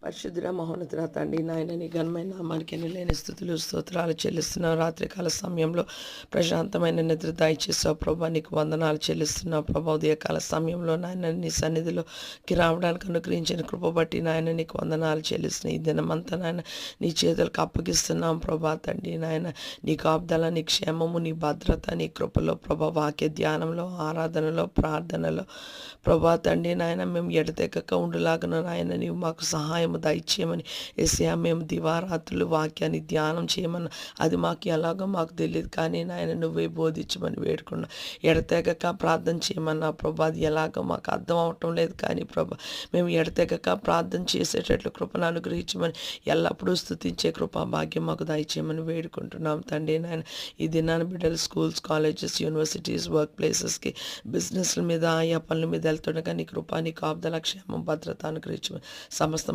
పరిశుద్ధుడ మహోన్నతుడ తండ్రి నాయన నీ ఘనమైన నామానికి లేని స్థుతులు స్తోత్రాలు చెల్లిస్తున్నావు. రాత్రికాల సమయంలో ప్రశాంతమైన నిద్ర దయచేసావు ప్రభా, నీకు వందనాలు చెల్లిస్తున్నావు ప్రభా. ఉదయకాల సమయంలో నాయన నీ సన్నిధిలోకి రావడానికి అనుగ్రహించిన కృప బట్టి నాయన నీకు వందనాలు చెల్లిస్తున్నాయి. ఈ దినమంతా నాయన నీ చేతులకు అప్పగిస్తున్నాం ప్రభా తండ్రి నాయన. నీ కాపుదల, నీ క్షేమము, నీ భద్రత, నీ కృపలో ప్రభా, వాక్య ధ్యానంలో, ఆరాధనలో, ప్రార్థనలో ప్రభా తండ్రి నాయన మేము ఎడతెగక ఉండులాగను నాయన నీవు మాకు సహాయము దయచేయమని యేసయ్యా. మేము దివారాత్రులు వాక్యాన్ని ధ్యానం చేయమని అది మాకు ఎలాగో మాకు తెలియదు, కానీ నాయన నువ్వే బోధించమని వేడుకున్నా. ఎడతెగక ప్రార్థన చేయమన్నా ప్రభా, అది ఎలాగో మాకు అర్థం అవటం లేదు, కానీ ప్రభా మేము ఎడతెగక ప్రార్థన చేసేటట్లు కృపను అనుగ్రహించమని ఎల్లప్పుడూ స్తుతించే కృపా భాగ్యం మాకు దయచేయమని వేడుకుంటున్నాం తండ్రి నాయన. ఈ దినాన బిడ్డలు స్కూల్స్, కాలేజెస్, యూనివర్సిటీస్, వర్క్ ప్లేసెస్కి, బిజినెస్ల మీద, ఆయా పనుల మీద వెళ్తుండగా నీ కృపా, నీ కాపుదల, క్షేమం, భద్రత అనుగ్రహించమని సమస్త